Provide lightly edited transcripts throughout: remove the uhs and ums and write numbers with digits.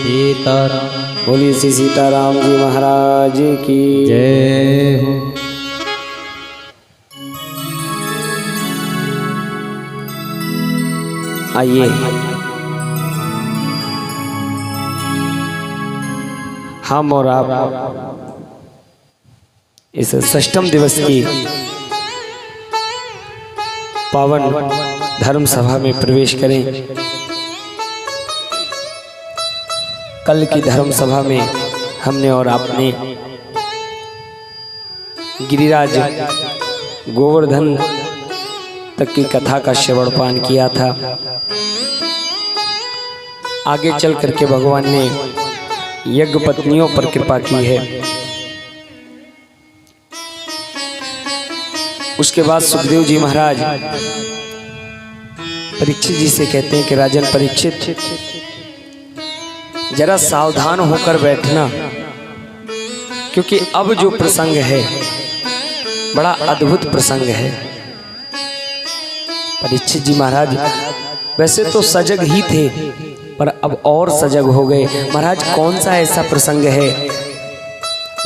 सीताराम। बोलिए श्री सीताराम जी महाराज की जय हो। आइए हम और आप इस षष्ठम दिवस की पावन धर्म सभा में प्रवेश करें। कल की धर्म सभा में हमने और आपने गिरिराज गोवर्धन तक की कथा का श्रवण पान किया था। आगे चल करके भगवान ने यज्ञ पत्नियों पर कृपा की है। उसके बाद सुखदेव जी महाराज परीक्षित जी से कहते हैं कि राजन परीक्षित, जरा सावधान होकर बैठना, क्योंकि अब जो प्रसंग है बड़ा अद्भुत प्रसंग है। परीक्षित जी महाराज वैसे तो सजग ही थे, पर अब और सजग हो गए। महाराज कौन सा ऐसा प्रसंग है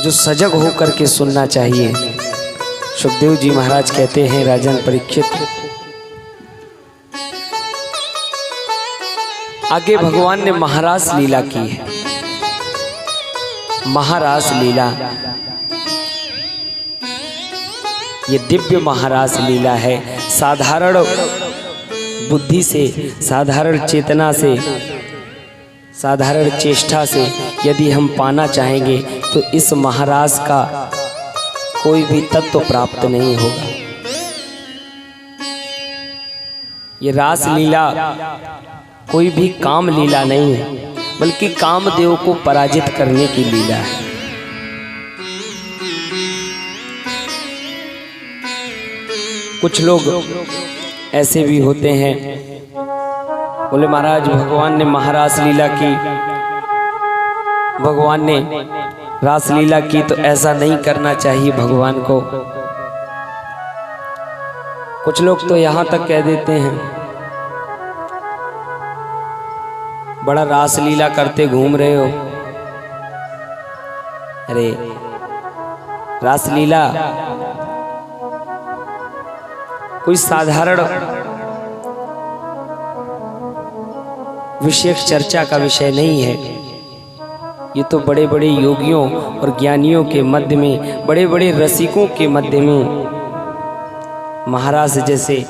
जो सजग होकर के सुनना चाहिए? सुखदेव जी महाराज कहते हैं, राजन परीक्षित, आगे भगवान ने महारास लीला की है। महारास लीला ये दिव्य महारास लीला है। साधारण बुद्धि से, साधारण चेतना से, साधारण चेष्टा से यदि हम पाना चाहेंगे तो इस महारास का कोई भी तत्व प्राप्त नहीं होगा। ये रास लीला कोई भी काम लीला नहीं है, बल्कि कामदेव को पराजित करने की लीला है। कुछ लोग ऐसे भी होते हैं, बोले महाराज भगवान ने महारास लीला की, भगवान ने रास लीला की, तो ऐसा नहीं करना चाहिए भगवान को। कुछ लोग तो यहाँ तक कह देते हैं, बड़ा रास लीला करते घूम रहे हो। अरे रास लीला कोई साधारण विशेष चर्चा का विषय नहीं है। ये तो बड़े बड़े योगियों और ज्ञानियों के मध्य में, बड़े बड़े रसिकों के मध्य में महाराज जैसे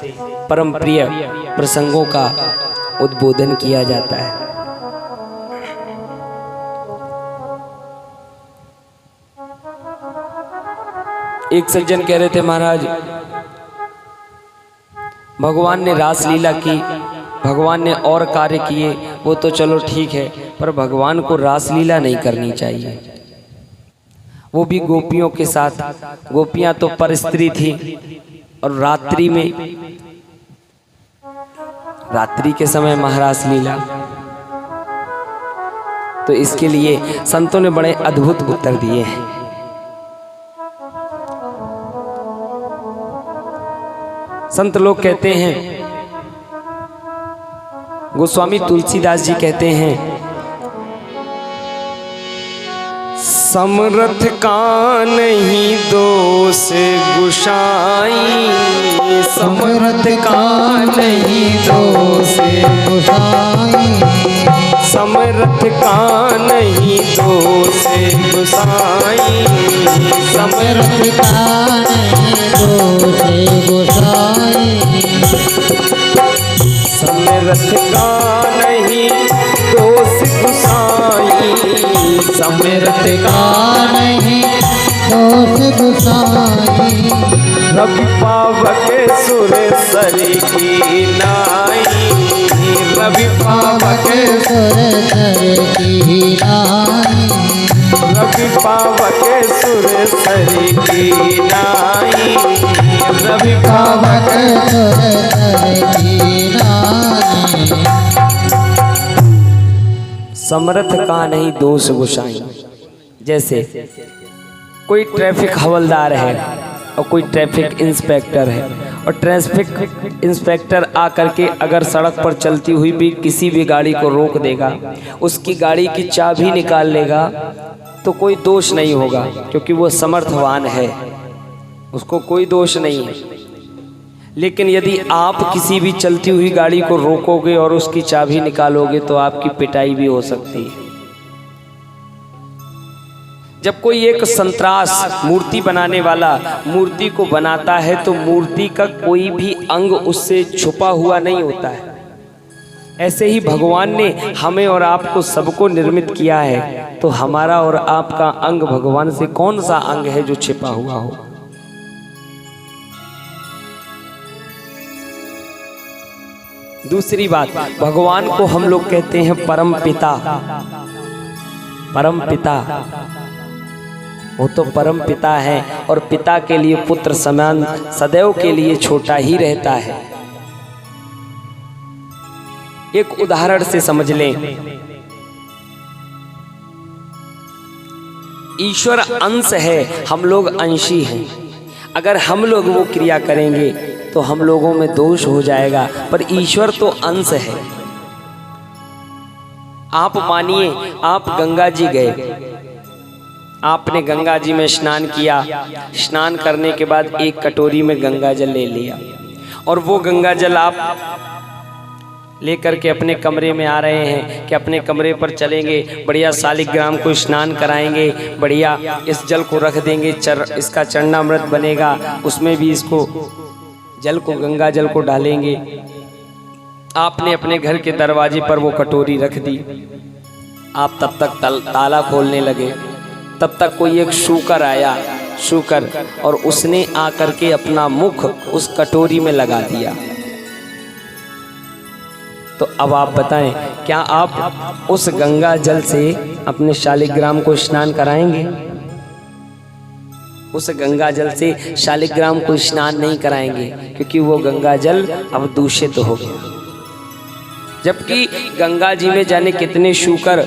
परम प्रिय प्रसंगों का उद्बोधन किया जाता है। एक सज्जन कह रहे थे, महाराज भगवान ने रास लीला की, भगवान ने और कार्य किए, वो तो चलो ठीक है, पर भगवान को रास लीला नहीं करनी चाहिए। वो भी गोपियों के साथ। गोपियां तो पर स्त्री थी, और रात्रि में, रात्रि के समय महारास लीला। तो इसके लिए संतों ने बड़े अद्भुत उत्तर दिए हैं। संत लोग कहते हैं, गोस्वामी तुलसीदास जी कहते हैं, समरथ का नहीं दोष गुसाई, समरथ का नहीं दोष गुसाई, समरथ का नहीं दोष गुसाई, समरथ का नहीं दोष गुसाई, समरथ का नहीं दोष गुसाई, समरथ का नहीं दोष गुसाई, रवि पावक सुर सरी की नाई, रवि पावक सुर सरी की नाई, रवि पावक सुर सरी की नाई, रवि पावक सुर सरी की नाई, समरथ का नहीं दोष गुसाई। जैसे कोई ट्रैफिक हवलदार है और कोई ट्रैफिक इंस्पेक्टर है, और ट्रैफिक इंस्पेक्टर आकर के अगर सड़क पर चलती हुई भी किसी भी गाड़ी को रोक देगा, उसकी गाड़ी की चाबी निकाल लेगा, तो कोई दोष नहीं होगा, क्योंकि वो समर्थवान है, उसको कोई दोष नहीं है। लेकिन यदि आप किसी भी चलती हुई गाड़ी को रोकोगे और उसकी चाबी निकालोगे तो आपकी पिटाई भी हो सकती है। जब कोई एक संतरास मूर्ति बनाने वाला मूर्ति को बनाता है तो मूर्ति का कोई भी अंग उससे छुपा हुआ नहीं होता है। ऐसे ही भगवान ने हमें और आपको सबको निर्मित किया है, तो हमारा और आपका अंग भगवान से कौन सा अंग है जो छिपा हुआ हो? दूसरी बात, भगवान को हम लोग कहते हैं परम पिता। परम पिता, वो तो परम पिता है, और पिता के लिए पुत्र समान सदैव के लिए छोटा ही रहता है। एक उदाहरण से समझ लें, ईश्वर अंश है, हम लोग अंशी हैं। अगर हम लोग वो क्रिया करेंगे तो हम लोगों में दोष हो जाएगा, पर ईश्वर तो अंश है। आप मानिए, आप गंगा जी गए, आपने गंगा जी में स्नान किया, स्नान करने के बाद एक कटोरी में गंगा जल ले लिया, और वो गंगा जल आप लेकर के अपने कमरे में आ रहे हैं कि अपने कमरे पर चलेंगे, बढ़िया शालिग्राम को स्नान कराएंगे, बढ़िया इस जल को रख देंगे, इसका चरणामृत बनेगा, उसमें भी इसको जल को, गंगा जल को डालेंगे। आपने अपने घर के दरवाजे पर वो कटोरी रख दी, आप तब तक ताला खोलने लगे, तब तक कोई एक शूकर आया, शूकर, और उसने आकर के अपना मुख उस कटोरी में लगा दिया। तो अब आप बताएं, क्या आप उस गंगा जल से अपने शालिग्राम को स्नान कराएंगे? उस गंगा जल से शालिग्राम को स्नान नहीं कराएंगे, क्योंकि वो गंगा जल अब दूषित हो गया। जबकि गंगा जी में जाने कितने शूकर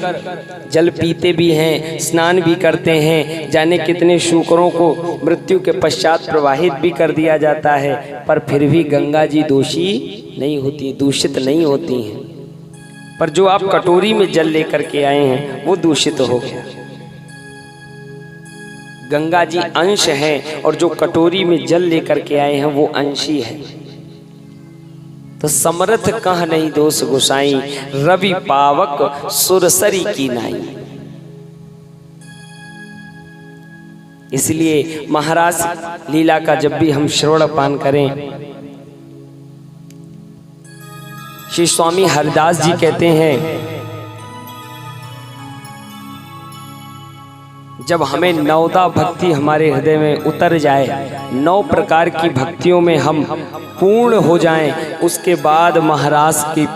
जल पीते भी हैं, स्नान भी करते हैं, जाने कितने शूकरों को मृत्यु के पश्चात प्रवाहित भी कर दिया जाता है, पर फिर भी गंगा जी दोषी नहीं होती, दूषित नहीं होती हैं। पर जो आप कटोरी में जल लेकर के आए हैं वो दूषित हो गया। गंगा जी अंश हैं, और जो कटोरी में जल लेकर के आए हैं वो अंशी है। तो समर्थ कह नहीं दोष गोसाई, रवि पावक सुरसरी की नाई। इसलिए महाराज लीला का जब भी हम श्रवण पान करें, श्री स्वामी हरिदास जी कहते हैं, जब हमें नवदा भक्ति हमारे हृदय में उतर जाए, 9 प्रकार की भक्तियों में हम पूर्ण हो जाएं, उसके बाद महाराज की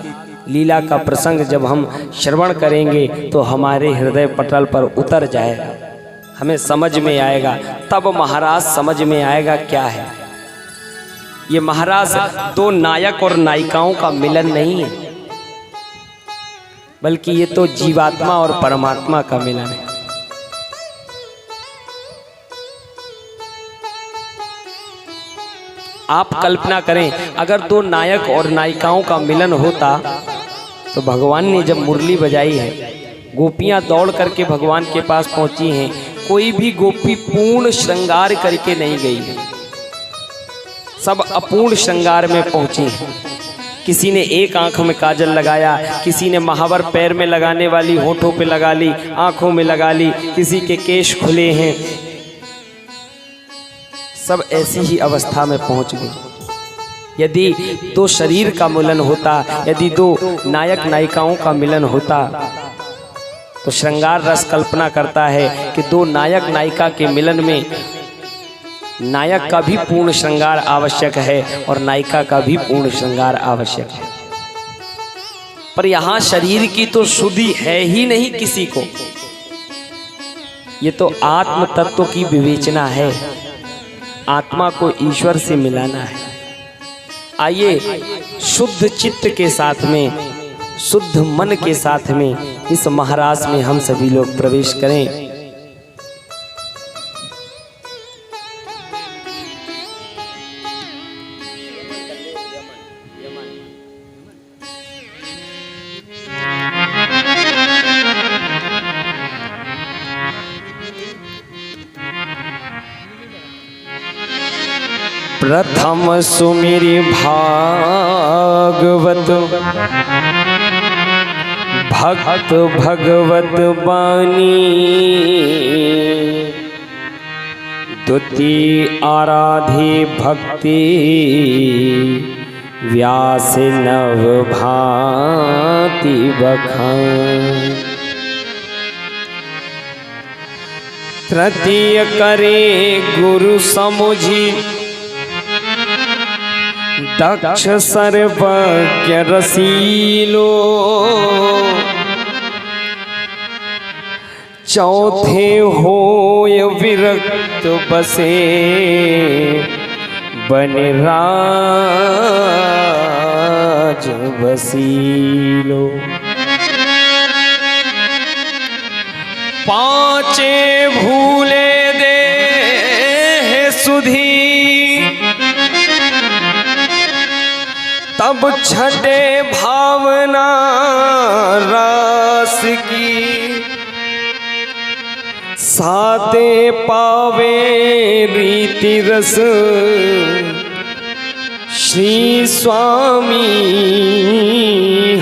लीला का प्रसंग जब हम श्रवण करेंगे तो हमारे हृदय पटल पर उतर जाएगा, हमें समझ में आएगा। तब महाराज समझ में आएगा क्या है ये। महाराज 2 नायक और नायिकाओं का मिलन नहीं है, बल्कि ये तो जीवात्मा और परमात्मा का मिलन है। आप कल्पना करें, अगर 2 नायक और नायिकाओं का मिलन होता तो भगवान ने जब मुरली बजाई है, गोपियां दौड़ करके भगवान के पास पहुंची हैं, कोई भी गोपी पूर्ण श्रृंगार करके नहीं गई है, सब अपूर्ण श्रृंगार में पहुंची हैं। किसी ने एक आंख में काजल लगाया, किसी ने महावर पैर में लगाने वाली होठों पे लगा ली, आंखों में लगा ली, किसी के केश खुले हैं, सब ऐसी ही अवस्था में पहुंच गए। यदि 2 शरीर का मिलन होता, यदि 2 नायक नायिकाओं का मिलन होता, तो श्रृंगार रस कल्पना करता है कि 2 नायक नायिका के मिलन में नायक का भी पूर्ण श्रृंगार आवश्यक है और नायिका का भी पूर्ण श्रृंगार आवश्यक है। पर यहाँ शरीर की तो शुद्धि है ही नहीं किसी को, ये तो आत्म तत्व की विवेचना है, आत्मा को ईश्वर से मिलाना है। आइए शुद्ध चित्त के साथ में, शुद्ध मन के साथ में इस महाराज में हम सभी लोग प्रवेश करें। प्रथम सुमिरि भागवत भक्त भगवत बानी, द्वितीय आराधे भक्ति व्यास नव भांति बखान। तृतीय करे गुरु समुझी दक्ष सर्वज्ञ रसीलो, चौथे होय विरक्त बसे बने राज वसीलो। पांचे भूले दे सुधी तब छठे भावना रास की, साते पावे रीति रस श्री स्वामी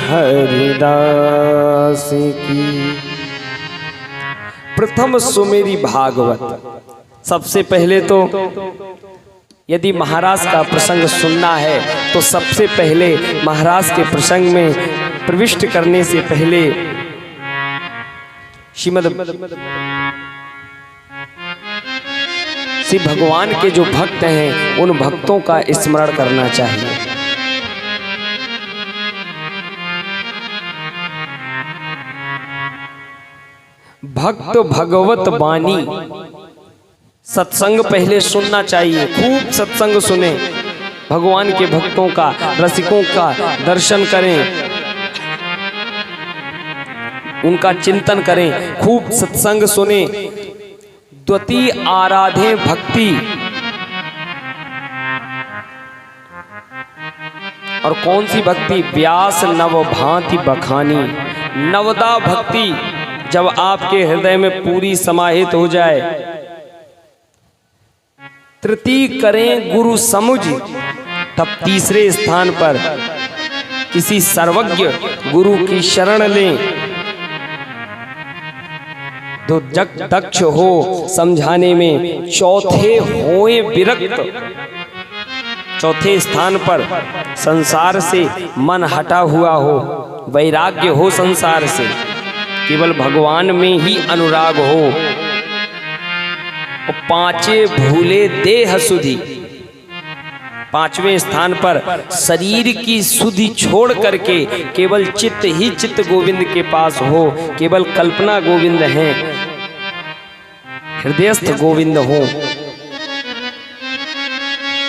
हरिदास की। प्रथम सुमेरी भागवत। सबसे पहले तो यदि महाराज का प्रसंग सुनना है तो सबसे पहले महाराज के प्रसंग में प्रविष्ट करने से पहले श्रीमद् श्री भगवान के जो भक्त हैं उन भक्तों का स्मरण करना चाहिए। भक्त भगवत बानी, सत्संग पहले सुनना चाहिए। खूब सत्संग सुने, भगवान के भक्तों का, रसिकों का दर्शन करें, उनका चिंतन करें, खूब सत्संग सुने। द्वितीय आराधे भक्ति, और कौन सी भक्ति? व्यास नव भांति बखानी। नवदा भक्ति जब आपके हृदय में पूरी समाहित हो जाए। तृतीय करें गुरु समुझ, तब तीसरे स्थान पर किसी सर्वज्ञ गुरु की शरण लें। तो दक्ष हो समझाने में। चौथे होए विरक्त, चौथे स्थान पर संसार से मन हटा हुआ हो, वैराग्य हो संसार से, केवल भगवान में ही अनुराग हो। और पांचे भूले देह सुधि, पांचवें स्थान पर शरीर की सुधि छोड़ करके केवल चित्त ही चित्त गोविंद के पास हो, केवल कल्पना गोविंद हैं, हृदयस्थ गोविंद हो।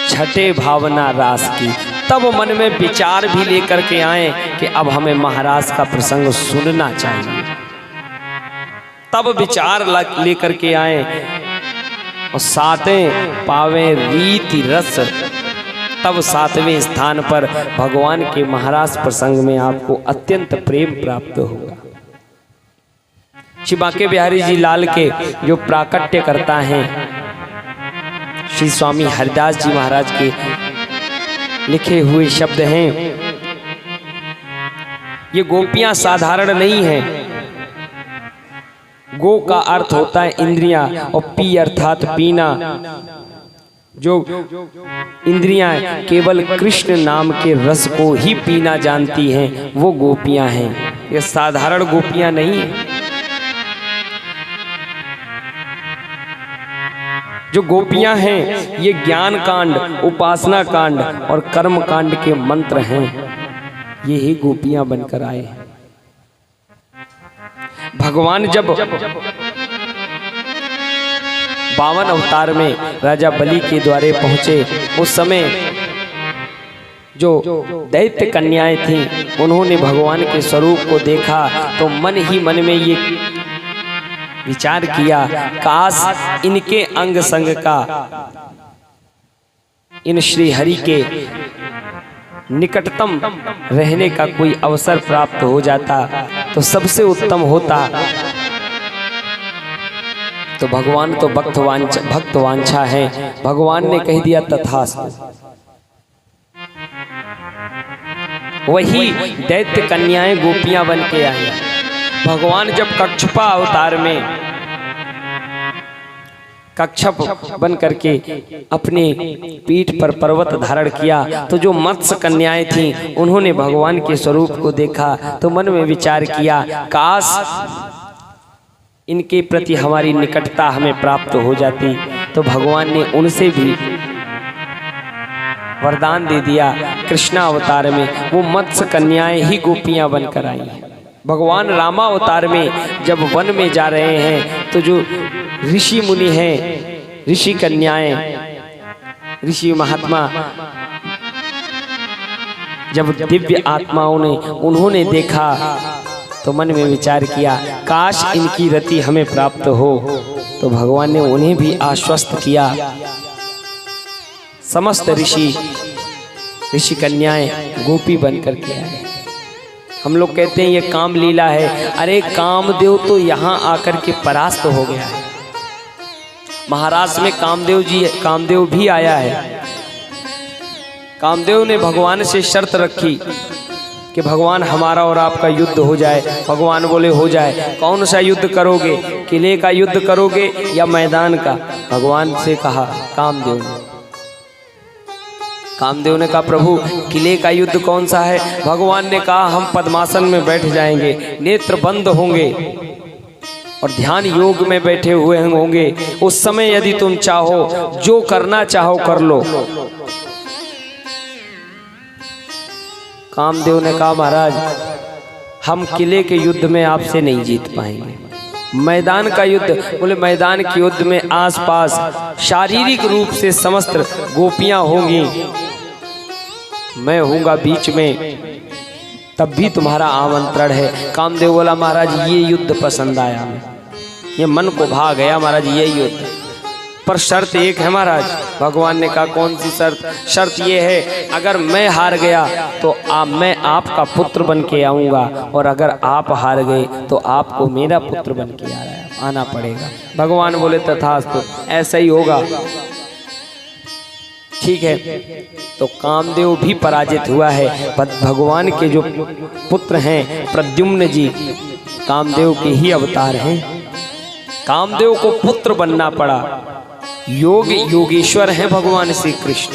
छठे भावना रास की, तब मन में विचार भी लेकर के आए कि अब हमें महाराज का प्रसंग सुनना चाहिए। तब विचार लेकर के आए। और सातवें पावे रीति रस, तब सातवें स्थान पर भगवान के महाराज प्रसंग में आपको अत्यंत प्रेम प्राप्त होगा। श्री बांके बिहारी जी लाल के जो प्राकट्य करता है श्री स्वामी हरिदास जी महाराज के लिखे हुए शब्द हैं। ये गोपियां साधारण नहीं हैं। गो का अर्थ होता है इंद्रियां, और पी अर्थात पीना। जो इंद्रियां केवल कृष्ण नाम के रस को ही पीना जानती हैं, वो गोपियां हैं। ये साधारण गोपियां नहीं हैं। जो गोपियां हैं ये ज्ञान कांड, उपासना कांड और कर्म कांड के मंत्र हैं। ये ही गोपियां बनकर आए हैं। भगवान जब 52 अवतार में राजा बलि के द्वारे पहुंचे, उस समय जो दैत्य कन्याएं थीं उन्होंने भगवान के स्वरूप को देखा तो मन ही मन में ये विचार किया, काश इनके अंग संग का इन श्री हरि के निकटतम रहने का कोई अवसर प्राप्त हो जाता तो सबसे उत्तम होता। तो भगवान तो भक्त वांछा है, भगवान ने कह दिया तथास्तु। वही दैत्य कन्याएं गोपियां बन के आई। भगवान जब कच्छपा अवतार में कच्छप बन करके अपने पीठ पर पर्वत धारण किया, तो जो मत्स्य कन्याएं थीं उन्होंने भगवान के स्वरूप को देखा तो मन में विचार किया, काश इनके प्रति हमारी निकटता हमें प्राप्त हो जाती। तो भगवान ने उनसे भी वरदान दे दिया। कृष्णा अवतार में वो मत्स्य कन्याएं ही गोपियां बनकर आई। भगवान रामावतार में जब वन में जा रहे हैं तो जो ऋषि मुनि हैं, ऋषि कन्याएं, ऋषि महात्मा, जब दिव्य आत्माओं ने उन्होंने देखा तो मन में विचार किया, काश इनकी रति हमें प्राप्त हो। तो भगवान ने उन्हें भी आश्वस्त किया। समस्त ऋषि कन्याएं गोपी बनकर के आए। हम लोग कहते हैं ये काम लीला है। अरे कामदेव तो यहाँ आकर के परास्त हो गया है। महाराष्ट्र में कामदेव भी आया है। कामदेव ने भगवान से शर्त रखी कि भगवान हमारा और आपका युद्ध हो जाए। भगवान बोले हो जाए। कौन सा युद्ध करोगे, किले का युद्ध करोगे या मैदान का? भगवान से कहा कामदेव ने कहा प्रभु किले का युद्ध कौन सा है? भगवान ने कहा हम पद्मासन में बैठ जाएंगे, नेत्र बंद होंगे और ध्यान योग में बैठे हुए होंगे। उस समय यदि तुम चाहो, जो करना चाहो कर लो। कामदेव ने कहा महाराज हम किले के युद्ध में आपसे नहीं जीत पाएंगे। मैदान का युद्ध? बोले मैदान के युद्ध में आसपास शारीरिक रूप से समस्त गोपियां होंगी, मैं हूँगा बीच में, तब भी तुम्हारा आमंत्रण है। कामदेव बोला महाराज ये युद्ध पसंद आया हमें, ये मन को भा गया महाराज ये युद्ध, पर शर्त एक है महाराज। भगवान ने कहा कौन सी शर्त? शर्त ये है अगर मैं हार गया तो मैं आपका पुत्र बन के आऊँगा, और अगर आप हार गए तो आपको मेरा पुत्र बन के आना पड़ेगा। भगवान बोले तथास्तु, ऐसा ही होगा। ठीक है, तो कामदेव भी पराजित हुआ है। भगवान के जो पुत्र हैं प्रद्युम्न जी, कामदेव के ही अवतार हैं। कामदेव को पुत्र बनना पड़ा। योगेश्वर हैं भगवान श्री कृष्ण,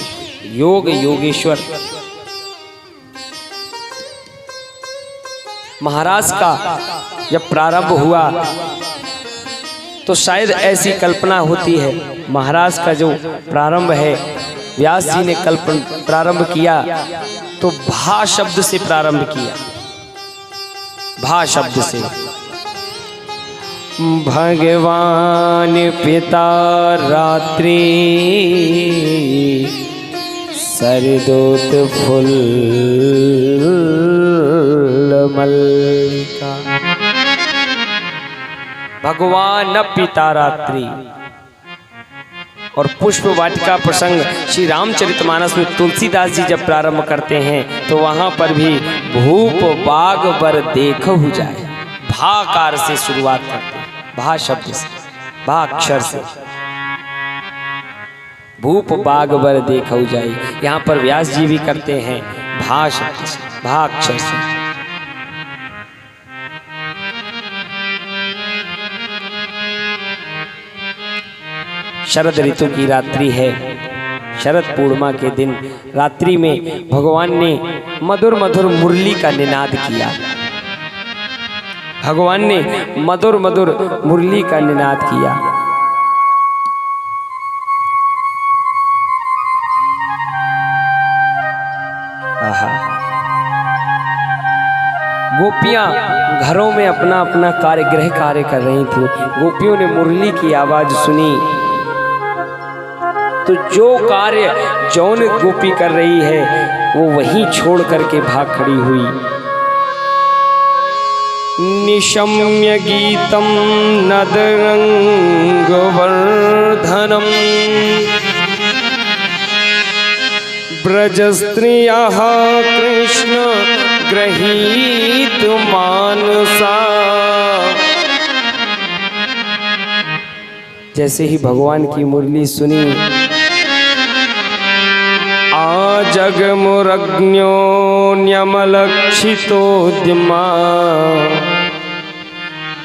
योगेश्वर। महाराज का जब प्रारंभ हुआ तो शायद ऐसी कल्पना होती है, महाराज का जो प्रारंभ है, व्यास जी ने प्रारंभ किया तो भा शब्द से प्रारंभ किया। भा शब्द से भगवान पिता रात्रि सरदूत फूल मल्लिका। भगवान पिता रात्रि और पुष्प वाटिका प्रसंग श्री रामचरितमानस में तुलसीदास जी जब प्रारंभ करते हैं तो वहां पर भी भूप बाग बर देखहु जाए, भाकार से शुरुआत करते हैं, भा शब्द से, भा अक्षर से। भूप बाग बर देखहु जाए, यहाँ पर व्यास जी भी करते हैं भा शब्द से, भा अक्षर से। शरद ऋतु की रात्रि है, शरद पूर्णिमा के दिन रात्रि में भगवान ने मधुर मधुर मुरली का निनाद किया। भगवान ने मधुर मधुर मुरली का निनाद किया। गोपियां घरों में अपना अपना गृह कार्य कर रही थी। गोपियों ने मुरली की आवाज सुनी तो जो कार्य जौन गोपी कर रही है वो वहीं छोड़ करके भाग खड़ी हुई। निशम्य गीतम नदरंग वर्धनम ब्रज स्त्रियः कृष्ण गृहीत मानसा जैसे ही भगवान की मुरली सुनी, आजगमुरज्ञोन्यमलक्षितोद्यमा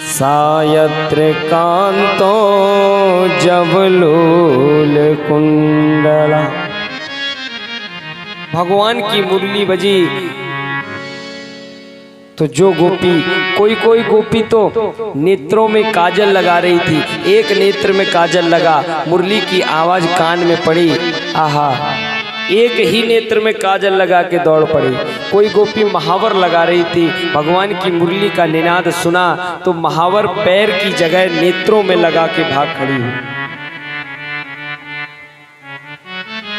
सायत्र कांतो जवलोल कुंडला। भगवान की मुरली बजी तो जो गोपी, कोई गोपी तो नेत्रों में काजल लगा रही थी, एक नेत्र में काजल लगा, मुरली की आवाज कान में पड़ी, आहा, एक ही नेत्र में काजल लगा के दौड़ पड़ी। कोई गोपी महावर लगा रही थी, भगवान की मुरली का निनाद सुना तो महावर पैर की जगह नेत्रों में लगा के भाग खड़ी हुई।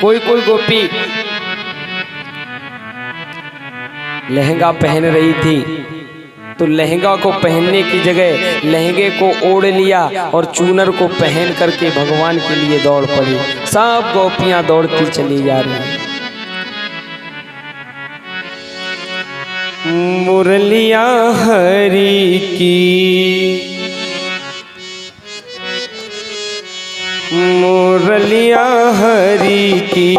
कोई गोपी लहंगा पहन रही थी तो लहंगा को पहनने की जगह लहंगे को ओढ़ लिया और चूनर को पहन करके भगवान के लिए दौड़ पड़ी। सब गोपियां दौड़ती चली जा रही हैं। मुरलिया हरि की, मुरलिया हरि की,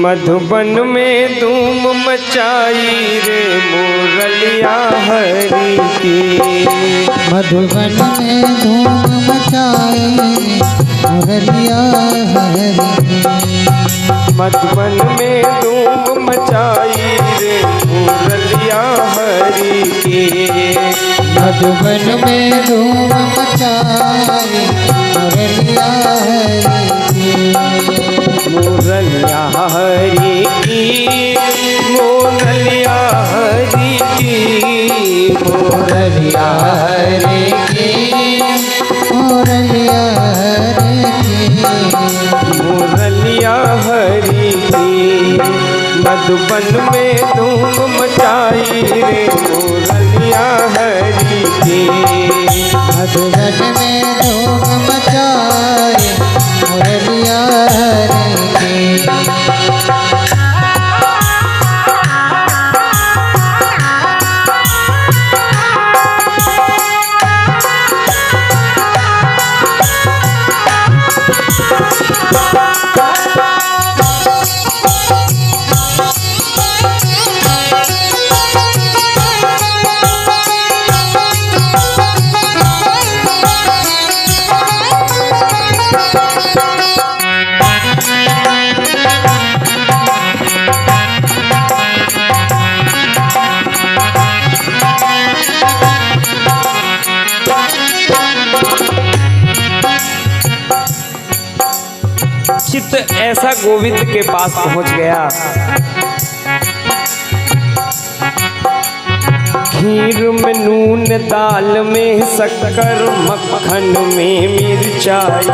मधुबन में धूम मचाई रे मुरलिया हरि की। मधुबन में धूम मचाई मुरलिया हरि की। मधुबन में धूम मचाई रे मुरलिया हरि की। मधुबन में धूम मचाई मुरलिया हरि की। मुरलिया हरि की, मुरलिया हरि की, मुरलिया हरि की, मुरलिया हरि की। मुरलिया हरि की, मधुबन में धूम मचाई रे मुरलिया हरि की। मधुबन में धूम मचाई मुरलिया हरि की। चित्त ऐसा गोविंद के पास पहुंच गया। खीर में नून, दाल में शक्कर, मक्खन में मिर्चाई।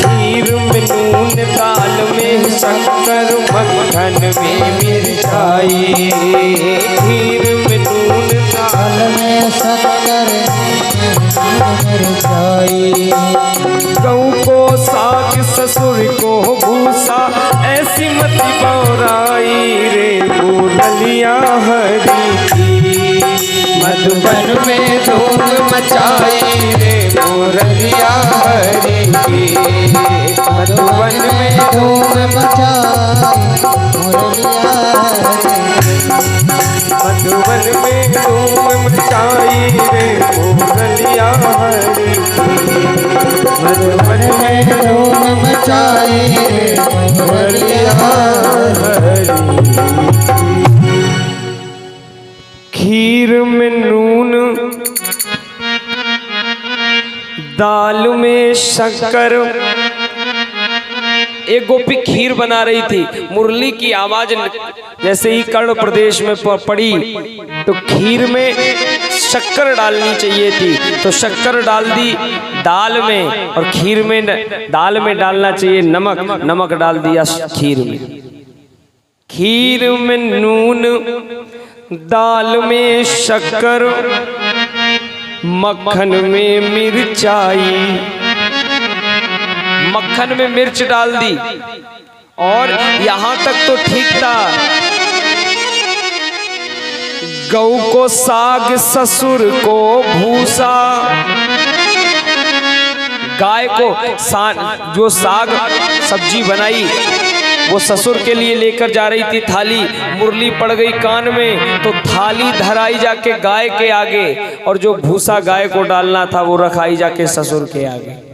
खीर में नून, दाल में शक्कर, मक्खन में मिर्चाई। खीर में नून, दाल में शक्कर मिर्चाई। गऊ को साग, ससुर को भूसा, ऐसी मति बौराई रे मुरलिया हरि की। मधुबन में धूम मचाई रे मुरलिया हरि की। मधुबन में धूम मचाई मुरलिया हरि की। मधुबन में धूम मचाई रे मुरलिया हरि की। मधुबन में धूम मचाई मुरलिया हरि की। खीर में नून, दाल में शक्कर। एक गोपी खीर बना रही थी, मुरली की आवाज जैसे ही कर्ण प्रदेश में पड़ी तो खीर में शक्कर डालनी चाहिए थी, तो शक्कर डाल दी दाल में, और खीर में दाल में डालना चाहिए नमक, नमक डाल दिया खीर में। खीर में नून, दाल में शक्कर, मक्खन में मिर्चाई। मक्खन में मिर्च डाल दी, और यहां तक तो ठीक था। गऊ को साग, ससुर को भूसा, गाय को जो साग सब्जी बनाई वो ससुर के लिए लेकर जा रही थी थाली, मुरली पड़ गई कान में तो थाली धराई जाके गाय के आगे और जो भूसा गाय को डालना था वो रखाई जाके ससुर के आगे।